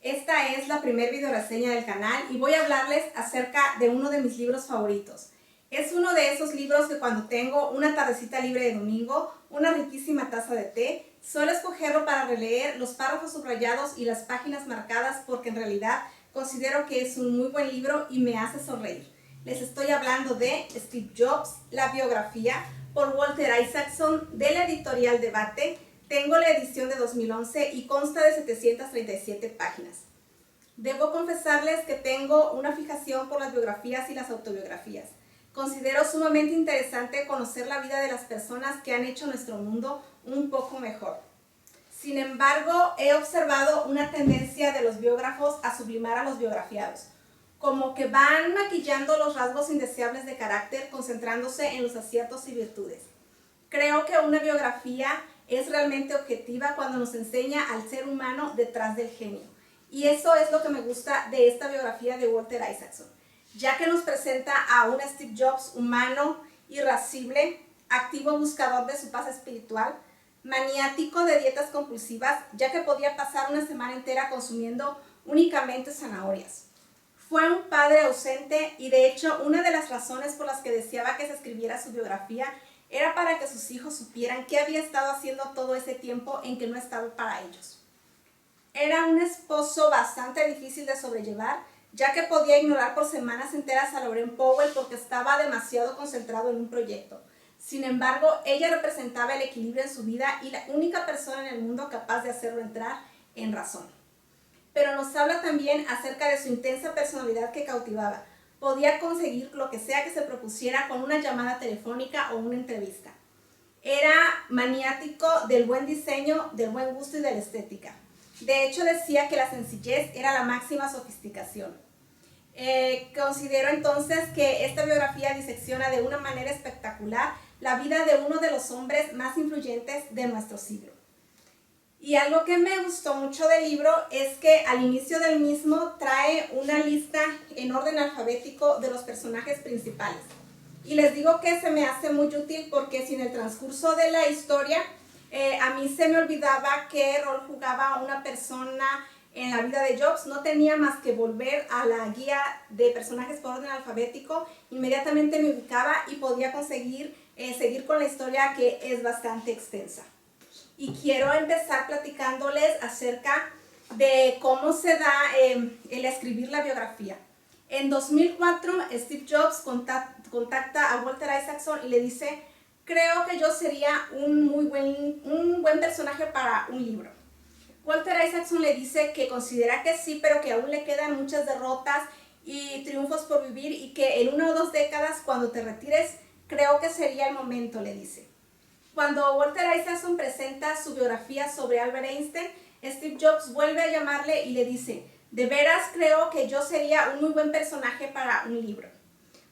Esta es la primera video reseña del canal y voy a hablarles acerca de uno de mis libros favoritos. Es uno de esos libros que cuando tengo una tardecita libre de domingo, una riquísima taza de té, suelo escogerlo para releer los párrafos subrayados y las páginas marcadas porque en realidad considero que es un muy buen libro y me hace sonreír. Les estoy hablando de Steve Jobs, la biografía, por Walter Isaacson, de la editorial Debate. Tengo la edición de 2011 y consta de 737 páginas. Debo confesarles que tengo una fijación por las biografías y las autobiografías. Considero sumamente interesante conocer la vida de las personas que han hecho nuestro mundo un poco mejor. Sin embargo, he observado una tendencia de los biógrafos a sublimar a los biografiados, como que van maquillando los rasgos indeseables de carácter, concentrándose en los aciertos y virtudes. Creo que una biografía es realmente objetiva cuando nos enseña al ser humano detrás del genio. Y eso es lo que me gusta de esta biografía de Walter Isaacson, ya que nos presenta a un Steve Jobs humano, irascible, activo buscador de su paz espiritual, maniático de dietas compulsivas, ya que podía pasar una semana entera consumiendo únicamente zanahorias. Fue un padre ausente y de hecho una de las razones por las que deseaba que se escribiera su biografía era para que sus hijos supieran qué había estado haciendo todo ese tiempo en que no estaba para ellos. Era un esposo bastante difícil de sobrellevar, ya que podía ignorar por semanas enteras a Lauren Powell porque estaba demasiado concentrado en un proyecto. Sin embargo, ella representaba el equilibrio en su vida y la única persona en el mundo capaz de hacerlo entrar en razón. Pero nos habla también acerca de su intensa personalidad que cautivaba. Podía conseguir lo que sea que se propusiera con una llamada telefónica o una entrevista. Era maniático del buen diseño, del buen gusto y de la estética. De hecho, decía que la sencillez era la máxima sofisticación. Considero entonces que esta biografía disecciona de una manera espectacular la vida de uno de los hombres más influyentes de nuestro siglo. Y algo que me gustó mucho del libro es que al inicio del mismo trae una lista en orden alfabético de los personajes principales. Y les digo que se me hace muy útil porque si en el transcurso de la historia a mí se me olvidaba qué rol jugaba una persona en la vida de Jobs, no tenía más que volver a la guía de personajes por orden alfabético, inmediatamente me ubicaba y podía conseguir seguir con la historia, que es bastante extensa. Y quiero empezar platicándoles acerca de cómo se da el escribir la biografía. En 2004, Steve Jobs contacta a Walter Isaacson y le dice: creo que yo sería un buen personaje para un libro. Walter Isaacson le dice que considera que sí, pero que aún le quedan muchas derrotas y triunfos por vivir y que en 1 o 2 décadas, cuando te retires, creo que sería el momento, le dice. Cuando Walter Isaacson presenta su biografía sobre Albert Einstein, Steve Jobs vuelve a llamarle y le dice: de veras creo que yo sería un muy buen personaje para un libro.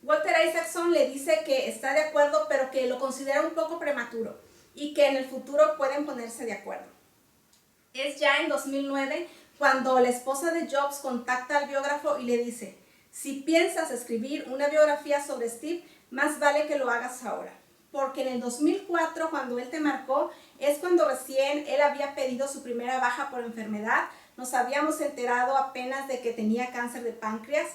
Walter Isaacson le dice que está de acuerdo, pero que lo considera un poco prematuro y que en el futuro pueden ponerse de acuerdo. Es ya en 2009 cuando la esposa de Jobs contacta al biógrafo y le dice: si piensas escribir una biografía sobre Steve, más vale que lo hagas ahora. Porque en el 2004, cuando él te marcó, es cuando recién él había pedido su primera baja por enfermedad. Nos habíamos enterado apenas de que tenía cáncer de páncreas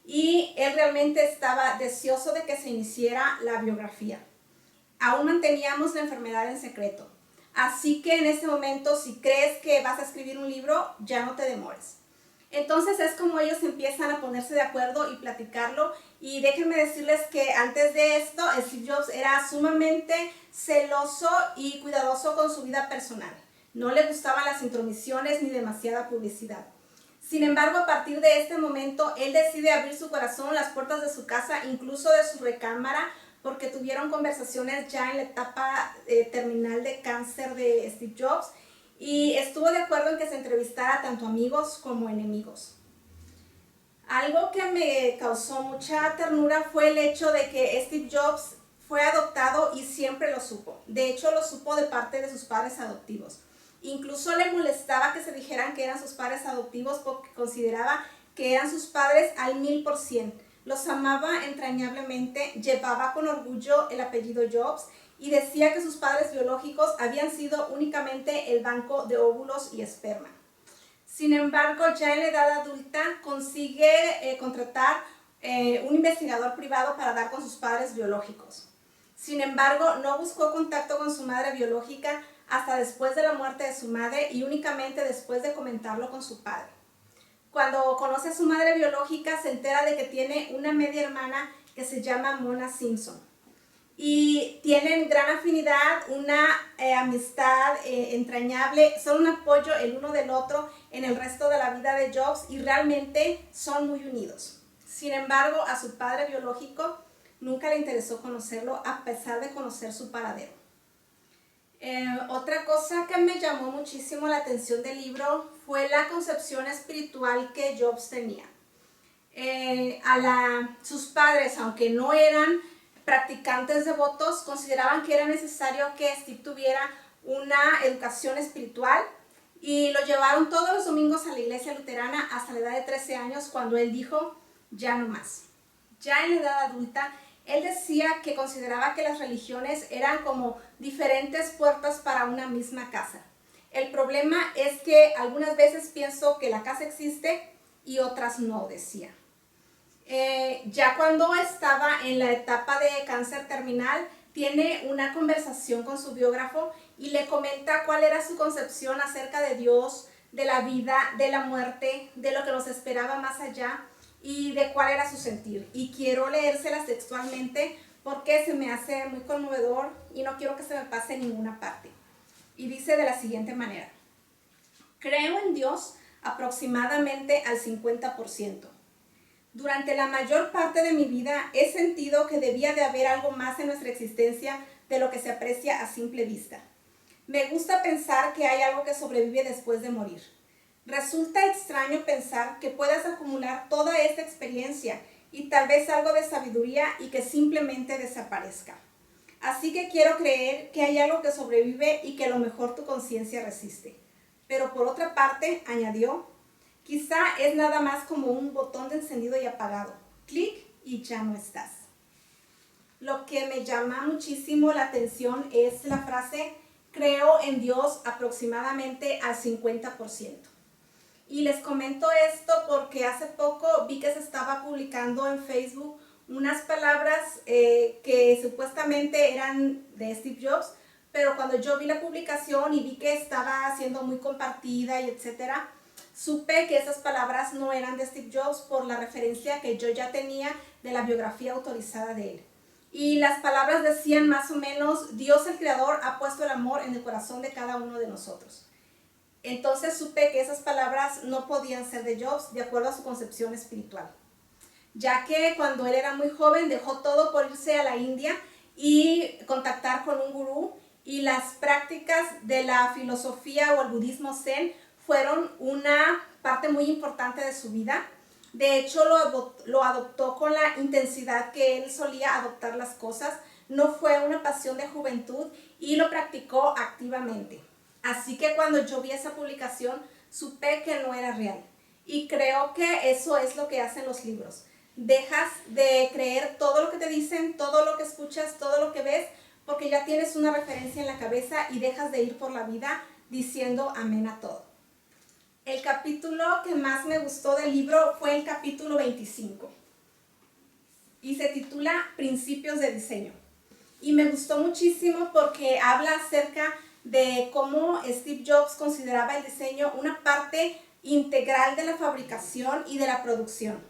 y él realmente estaba deseoso de que se iniciara la biografía. Aún manteníamos la enfermedad en secreto. Así que en este momento, si crees que vas a escribir un libro, ya no te demores. Entonces es como ellos empiezan a ponerse de acuerdo y platicarlo. Y déjenme decirles que antes de esto, Steve Jobs era sumamente celoso y cuidadoso con su vida personal. No le gustaban las intromisiones ni demasiada publicidad. Sin embargo, a partir de este momento, él decide abrir su corazón, las puertas de su casa, incluso de su recámara, porque tuvieron conversaciones ya en la etapa terminal de cáncer de Steve Jobs. Y estuvo de acuerdo en que se entrevistara tanto amigos como enemigos. Algo que me causó mucha ternura fue el hecho de que Steve Jobs fue adoptado y siempre lo supo. De hecho, lo supo de parte de sus padres adoptivos. Incluso le molestaba que se dijeran que eran sus padres adoptivos porque consideraba que eran sus padres al 1000%. Los amaba entrañablemente, llevaba con orgullo el apellido Jobs y decía que sus padres biológicos habían sido únicamente el banco de óvulos y esperma. Sin embargo, ya en la edad adulta consigue contratar un investigador privado para dar con sus padres biológicos. Sin embargo, no buscó contacto con su madre biológica hasta después de la muerte de su madre y únicamente después de comentarlo con su padre. Cuando conoce a su madre biológica, se entera de que tiene una media hermana que se llama Mona Simpson. Y tienen gran afinidad, una amistad entrañable, son un apoyo el uno del otro en el resto de la vida de Jobs y realmente son muy unidos. Sin embargo, a su padre biológico nunca le interesó conocerlo a pesar de conocer su paradero. Otra cosa que me llamó muchísimo la atención del libro fue la concepción espiritual que Jobs tenía. Sus padres, aunque no eran practicantes devotos, consideraban que era necesario que Steve tuviera una educación espiritual y lo llevaron todos los domingos a la iglesia luterana hasta la edad de 13 años, cuando él dijo, ya no más. Ya en la edad adulta, él decía que consideraba que las religiones eran como diferentes puertas para una misma casa. El problema es que algunas veces pienso que la casa existe y otras no, decía. Ya cuando estaba en la etapa de cáncer terminal, tiene una conversación con su biógrafo y le comenta cuál era su concepción acerca de Dios, de la vida, de la muerte, de lo que nos esperaba más allá y de cuál era su sentir. Y quiero leérselas textualmente porque se me hace muy conmovedor y no quiero que se me pase en ninguna parte. Y dice de la siguiente manera: creo en Dios aproximadamente al 50%. Durante la mayor parte de mi vida he sentido que debía de haber algo más en nuestra existencia de lo que se aprecia a simple vista. Me gusta pensar que hay algo que sobrevive después de morir. Resulta extraño pensar que puedas acumular toda esta experiencia y tal vez algo de sabiduría y que simplemente desaparezca. Así que quiero creer que hay algo que sobrevive y que a lo mejor tu conciencia resiste. Pero por otra parte, añadió, quizá es nada más como un botón de encendido y apagado. Clic y ya no estás. Lo que me llama muchísimo la atención es la frase, creo en Dios aproximadamente al 50%. Y les comento esto porque hace poco vi que se estaba publicando en Facebook unas palabras que supuestamente eran de Steve Jobs, pero cuando yo vi la publicación y vi que estaba siendo muy compartida y etcétera, supe que esas palabras no eran de Steve Jobs por la referencia que yo ya tenía de la biografía autorizada de él. Y las palabras decían más o menos, Dios el Creador ha puesto el amor en el corazón de cada uno de nosotros. Entonces supe que esas palabras no podían ser de Jobs de acuerdo a su concepción espiritual, ya que cuando él era muy joven dejó todo por irse a la India y contactar con un gurú, y las prácticas de la filosofía o el budismo zen fueron una parte muy importante de su vida. De hecho, lo adoptó con la intensidad que él solía adoptar las cosas. No fue una pasión de juventud y lo practicó activamente. Así que cuando yo vi esa publicación, supe que no era real. Y creo que eso es lo que hacen los libros. Dejas de creer todo lo que te dicen, todo lo que escuchas, todo lo que ves, porque ya tienes una referencia en la cabeza y dejas de ir por la vida diciendo amén a todo. El capítulo que más me gustó del libro fue el capítulo 25 y se titula Principios de diseño. Y me gustó muchísimo porque habla acerca de cómo Steve Jobs consideraba el diseño una parte integral de la fabricación y de la producción.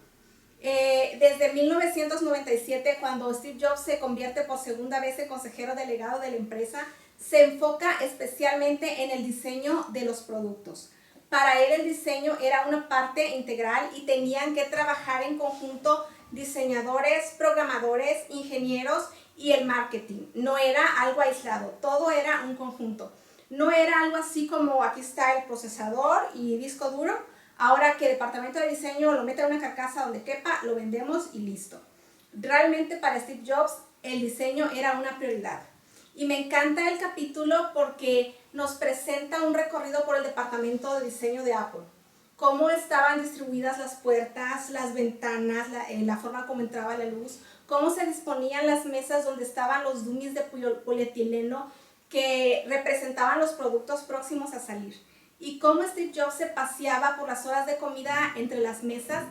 Desde 1997, cuando Steve Jobs se convierte por segunda vez en consejero delegado de la empresa, se enfoca especialmente en el diseño de los productos. Para él el diseño era una parte integral y tenían que trabajar en conjunto diseñadores, programadores, ingenieros y el marketing. No era algo aislado, todo era un conjunto. No era algo así como aquí está el procesador y disco duro, ahora que el departamento de diseño lo mete en una carcasa donde quepa, lo vendemos y listo. Realmente para Steve Jobs el diseño era una prioridad. Y me encanta el capítulo porque nos presenta un recorrido por el departamento de diseño de Apple. Cómo estaban distribuidas las puertas, las ventanas, la forma como entraba la luz, cómo se disponían las mesas donde estaban los dummies de polietileno que representaban los productos próximos a salir. y cómo Steve Jobs se paseaba por las horas de comida entre las mesas,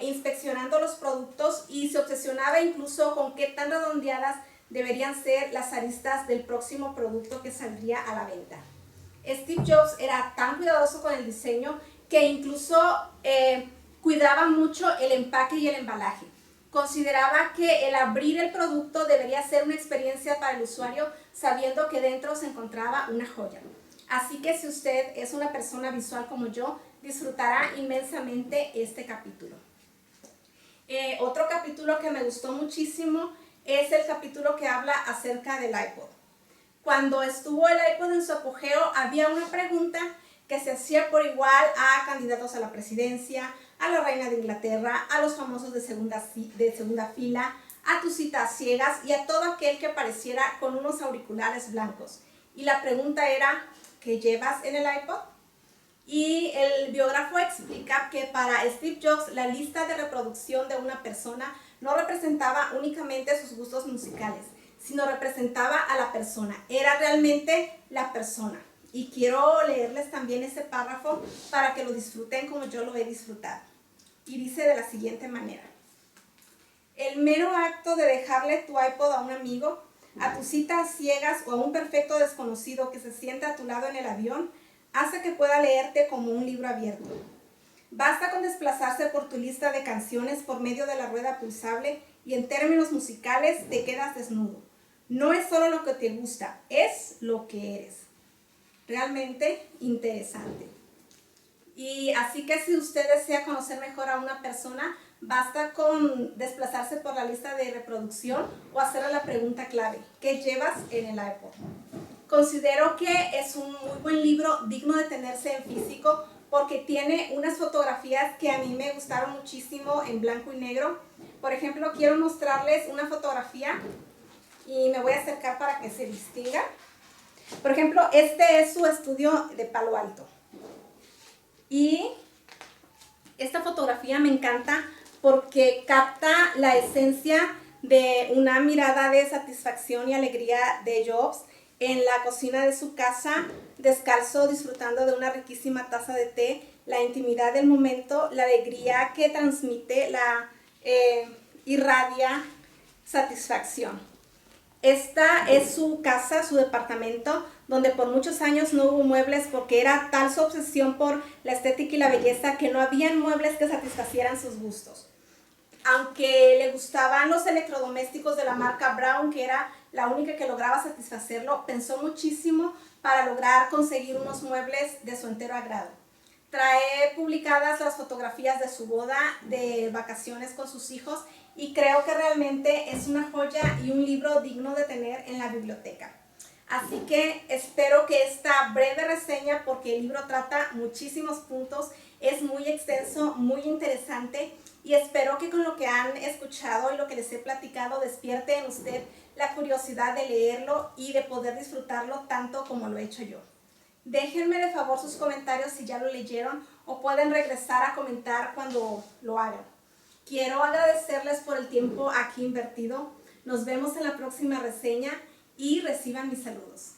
inspeccionando los productos y se obsesionaba incluso con qué tan redondeadas deberían ser las aristas del próximo producto que saldría a la venta. Steve Jobs era tan cuidadoso con el diseño que incluso cuidaba mucho el empaque y el embalaje. Consideraba que el abrir el producto debería ser una experiencia para el usuario sabiendo que dentro se encontraba una joya. Así que si usted es una persona visual como yo, disfrutará inmensamente este capítulo. Otro capítulo que me gustó muchísimo es el capítulo que habla acerca del iPod. Cuando estuvo el iPod en su apogeo, había una pregunta que se hacía por igual a candidatos a la presidencia, a la reina de Inglaterra, a los famosos de segunda fila, a tus citas ciegas y a todo aquel que apareciera con unos auriculares blancos. Y la pregunta era, ¿qué llevas en el iPod? Y el biógrafo explica que para Steve Jobs la lista de reproducción de una persona no representaba únicamente sus gustos musicales, sino representaba a la persona, era realmente la persona. Y quiero leerles también ese párrafo para que lo disfruten como yo lo he disfrutado. Y dice de la siguiente manera: el mero acto de dejarle tu iPod a un amigo, a tus citas ciegas o a un perfecto desconocido que se sienta a tu lado en el avión, hace que pueda leerte como un libro abierto. Basta con desplazarse por tu lista de canciones por medio de la rueda pulsable y en términos musicales te quedas desnudo. No es solo lo que te gusta, es lo que eres. Realmente interesante. Y así que si usted desea conocer mejor a una persona, basta con desplazarse por la lista de reproducción o hacerle la pregunta clave: ¿qué llevas en el iPod? Considero que es un muy buen libro, digno de tenerse en físico, porque tiene unas fotografías que a mí me gustaron muchísimo en blanco y negro. Por ejemplo, quiero mostrarles una fotografía y me voy a acercar para que se distinga. Por ejemplo, este es su estudio de Palo Alto. Y esta fotografía me encanta porque capta la esencia de una mirada de satisfacción y alegría de Jobs en la cocina de su casa, descalzo, disfrutando de una riquísima taza de té, la intimidad del momento, la alegría que transmite, irradia satisfacción. Esta es su casa, su departamento, donde por muchos años no hubo muebles porque era tal su obsesión por la estética y la belleza que no habían muebles que satisfacieran sus gustos. Aunque le gustaban los electrodomésticos de la marca Braun, que era la única que lograba satisfacerlo, pensó muchísimo para lograr conseguir unos muebles de su entero agrado. Trae publicadas las fotografías de su boda, de vacaciones con sus hijos, y creo que realmente es una joya y un libro digno de tener en la biblioteca. Así que espero que esta breve reseña, porque el libro trata muchísimos puntos, es muy extenso, muy interesante, y espero que con lo que han escuchado y lo que les he platicado despierte en usted la curiosidad de leerlo y de poder disfrutarlo tanto como lo he hecho yo. Déjenme de favor sus comentarios si ya lo leyeron o pueden regresar a comentar cuando lo hagan. Quiero agradecerles por el tiempo aquí invertido. Nos vemos en la próxima reseña y reciban mis saludos.